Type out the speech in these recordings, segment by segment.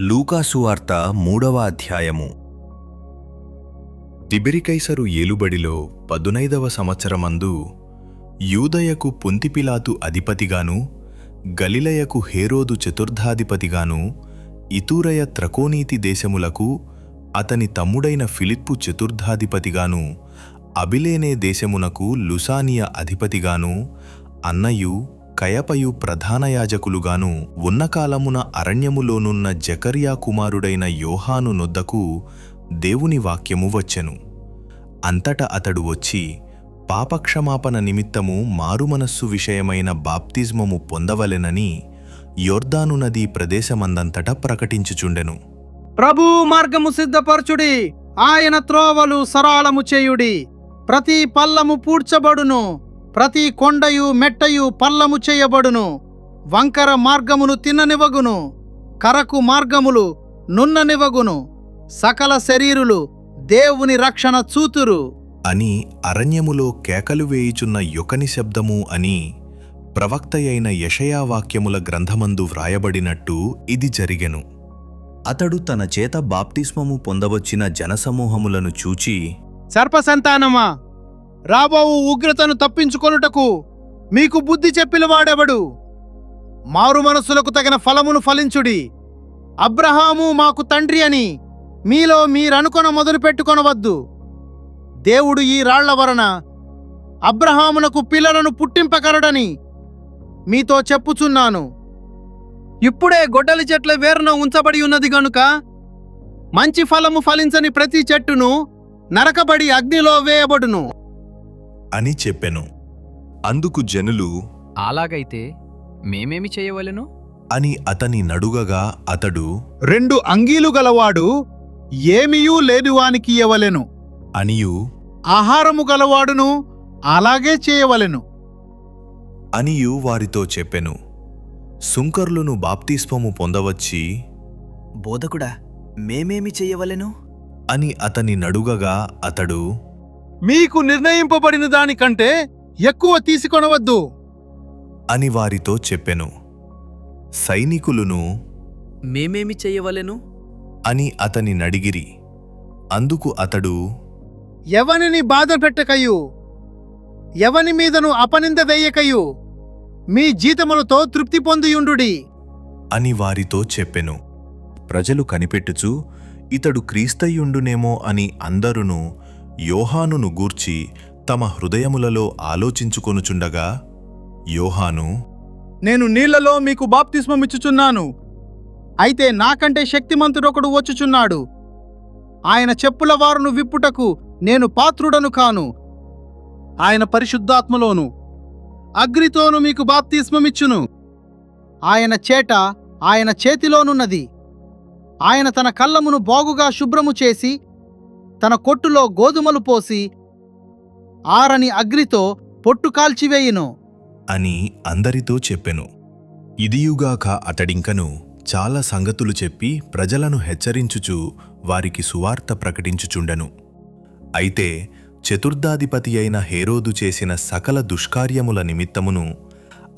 లూకా సువార్త 3వ అధ్యాయము. తిబెరికైసరు ఏలుబడిలో 15వ సంవత్సరమందు యూదయకు పొంతిపిలాతు అధిపతిగాను, గలిలయకు హేరోదు చతుర్థాధిపతిగాను, ఇతూరయ త్రకోనీతి దేశములకు అతని తమ్ముడైన ఫిలిప్పు చతుర్థాధిపతిగాను, అబిలేనే దేశమునకు లుసానియ అధిపతిగాను, అన్నయు కయపయు ప్రధానయాజకులుగాను ఉన్న కాలమున అరణ్యములోనున్న జకర్యా కుమారుడైన యోహాను నొద్దకు దేవుని వాక్యము వచ్చెను. అంతట అతడు వచ్చి పాపక్షమాపణ నిమిత్తము మారుమనస్సు విషయమైన బాప్తిస్మము పొందవలెనని యొర్దాను నదీ ప్రదేశమందంతటా ప్రకటించుచుండెను. ప్రభు మార్గము సిద్ధపరచుడి, ఆయన త్రోవలు సరళము చేయుడి. ప్రతి పల్లము పూడ్చబడును, ప్రతి కొండయు మెట్టయు పల్లము చేయబడును. వంకర మార్గమును తిన్ననివగును, కరకు మార్గములు నున్ననివగును. సకల శరీరులు దేవుని రక్షణ చూతురు అని అరణ్యములో కేకలు వేయుచున్న యొకని శబ్దము అని ప్రవక్తయైన యెషయా వాక్యముల గ్రంథమందు వ్రాయబడినట్టు ఇది జరిగెను. అతడు తన చేత బాప్తిస్మము పొందవచ్చిన జనసమూహములను చూచి, సర్పసంతానమా, రాబోవు ఉగ్రతను తప్పించుకొనుటకు మీకు బుద్ధి చెప్పినవాడెవడు? మారు మనస్సులకు తగిన ఫలమును ఫలించుడి. అబ్రహాము మాకు తండ్రి అని మీలో మీరనుకొన మొదలుపెట్టుకొనవద్దు. దేవుడు ఈ రాళ్ల వలన అబ్రహామునకు పిల్లలను పుట్టింపగలడని మీతో చెప్పుచున్నాను. ఇప్పుడే గొడ్డలి చెట్ల వేరున ఉంచబడి ఉన్నది గనుక మంచి ఫలము ఫలించని ప్రతి చెట్టును నరకబడి అగ్నిలో వేయబడును అని చెప్పెను. అందుకు జనులు, అలాగైతే మేమేమి చేయవలెను అని అతని నడుగగా అతడు, 2 అంగీలు గలవాడు ఏమియూ లేనివానికి ఇయ్యవలెను, అనియు ఆహారము గలవాడును అలాగే చేయవలెను అనియు వారితో చెప్పెను. సుంకర్లును బాప్తిస్మము పొందవచ్చి, బోధకుడా, మేమేమి చెయ్యవలెను అని అతని నడుగగా అతడు, మీకు నిర్ణయింపబడిన దానికంటే ఎక్కువ తీసుకొనవద్దు అని వారితో చెప్పెను. సైనికులును మేమేమి చెయ్యవలెను అని అతని నడిగిరి. అందుకు అతడు, ఎవనిని బాధ పెట్టకయు, ఎవని మీదను అపనింద వేయకయు, మీ జీతములతో తృప్తి పొందియుండుడి అని వారితో చెప్పెను. ప్రజలు కనిపెట్టుచు ఇతడు క్రీస్తయుండునేమో అని అందరును యోహానును గూర్చి తమ హృదయములలో ఆలోచించుకొనుచుండగా, యోహాను, నేను నీళ్లలో మీకు బాప్తిస్మమిచ్చుచున్నాను, అయితే నాకంటే శక్తిమంతుడొకడు వచ్చుచున్నాడు. ఆయన చెప్పుల వారును విప్పుటకు నేను పాత్రుడను కాను. ఆయన పరిశుద్ధాత్మలోను అగ్నితోను మీకు బాప్తిస్మమిచ్చును. ఆయన చేట ఆయన చేతిలోనున్నది. ఆయన తన కళ్ళమును బాగుగా శుభ్రము చేసి తన కొట్టులో గోధుమలు పోసి ఆరని అగ్నితో పొట్టు కాల్చివేయును అని అందరితో చెప్పెను. ఇదియుగాక అతడింకను చాలా సంగతులు చెప్పి ప్రజలను హెచ్చరించుచు వారికి సువార్త ప్రకటించుచుండెను. అయితే చతుర్థాధిపతి అయిన హేరోదు చేసిన సకల దుష్కార్యముల నిమిత్తమును,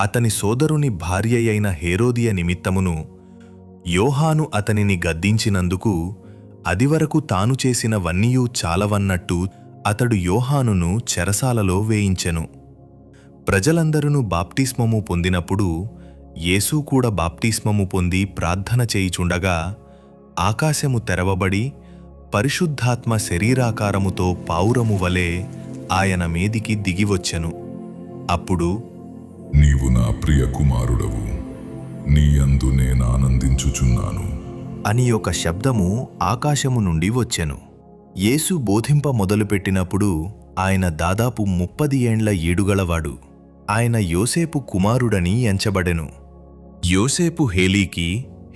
అతని సోదరుని భార్యయైన హేరోదియ నిమిత్తమును, యోహాను అతనిని గద్దించినందుకు అదివరకు తాను చేసినవన్నీయూ చాలవన్నట్టు అతడు యోహానును చెరసాలలో వేయించెను. ప్రజలందరూ బాప్తిస్మము పొందినప్పుడు యేసు కూడా బాప్తిస్మము పొంది ప్రార్థన చేయుచుండగా ఆకాశము తెరవబడి పరిశుద్ధాత్మ శరీరాకారముతో పావురము వలె ఆయన మీదికి దిగివచ్చెను. అప్పుడు, నీవు నా ప్రియ కుమారుడవు, నీ యందు నేనానందించుచున్నాను అని ఒక శబ్దము ఆకాశము నుండి వచ్చెను. యేసు బోధింప మొదలుపెట్టినప్పుడు ఆయన దాదాపు 30 ఏండ్ల ఈడుగలవాడు. ఆయన యోసేపు కుమారుడని ఎంచబడెను. యోసేపు హేలీకి,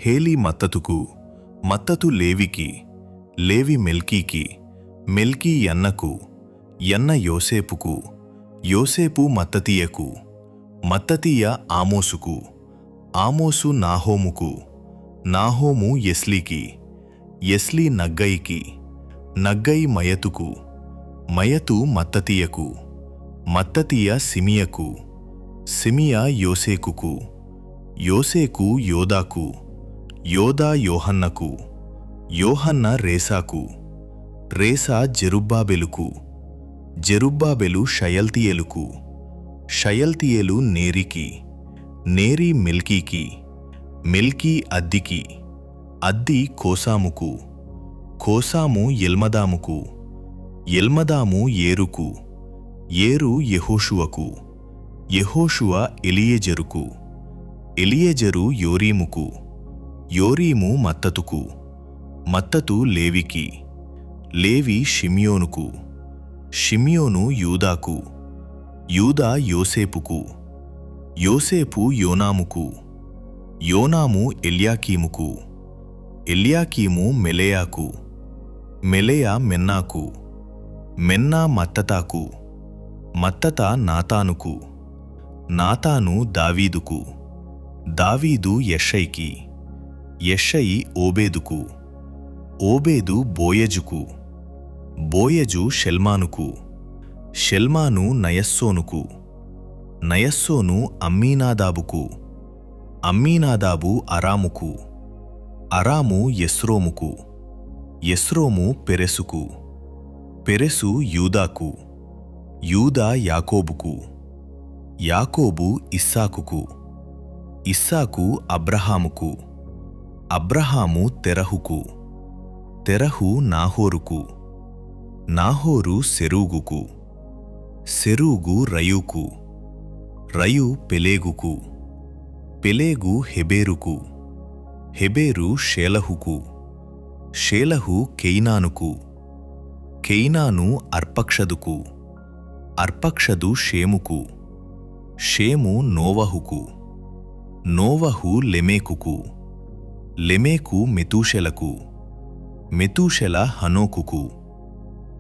హేలీ మత్తతుకు, మత్తతు లేవికి, లేవి మెల్కీకి, మెల్కీ యన్నకు, యన్న యోసేపుకు, యోసేపు మత్తతీయకు, మత్తతీయ ఆమోసుకు, ఆమోసు నాహోముకు, నాహోము ఎస్లీకి, ఎస్లీ నగ్గయికి, నగ్గయి మయతుకు, మయతు మత్తతీయకు, మత్తతీయ సిమియకు, సిమియా యోసేకుకు, యోసేకు యోదాకు, యోదా యోహన్నకు, యోహన్న రేసాకు, రేసా జెరుబ్బాబెలుకు, జెరుబ్బాబెలు షయల్తీయేలుకు, షయల్తీయేలు నేరికి, నేరి మెల్కీకి, మెల్కీ అద్దికి, అద్ది కోసాముకు, కోసాము ఎల్మదాముకు, ఎల్మదాము ఏరుకు, ఏరు యెహోషువకు, యెహోషువ ఎలియెజరుకు, ఎలియెజరు యోరీముకు, యోరీము మత్తతుకు, మత్తతు లేవికి, లేవి షిమ్యోనుకు, షిమ్యోను యూదాకు, యూదా యోసేపుకు, యోసేపు యోనాముకు, యోనాము ఎల్యాకీముకు, ఎల్యాకీము మెలెయాకు, మెలెయా మెన్నాకు, మెన్నా మత్తతాకు, మత్తత నాతానుకు, నాతాను దావీదుకు, దావీదు యెషయికి, యెషయి ఓబేదుకు, ఓబేదు బోయజుకు, బోయజు షెల్మానుకు, షెల్మాను నయస్సోనుకు, నయస్సోను అమ్మీనాదాబుకు, అమ్మీనాదాబు అరాముకు, అరాము యెస్రోముకు, యెస్రోము పెరెసుకు, పెరెసు యూదాకు, యూదా యాకోబుకు, యాకోబు ఇస్సాకుకు, ఇస్సాకు అబ్రహాముకు, అబ్రహాము తెరహుకు, తెరహు నాహోరుకు, నాహోరు సెరూగుకు, సెరూగు రయూకు, రయు పెలేగుకు, పెలేగు హెబేరుకు, హెబేరు షేలహుకు, షేలహు కెయినానుకు, కెయినాను అర్పక్షదుకు, అర్పక్షదు షేముకు, షేము నోవహుకు, నోవహు లెమేకుకు, లెమేకు మెతూషెలకు, మెతూషెల హనోకుకు,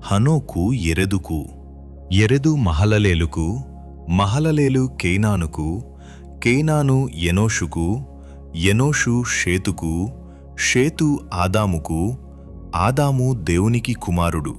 హనోకు యెరెదుకు, యెరెదు మహలలేలుకు, మహలలేలు కేనానుకు, కేనాను ఎనోషుకు, ఎనోషు షేతుకు, షేతు ఆదాముకు, ఆదాము దేవునికి కుమారుడు.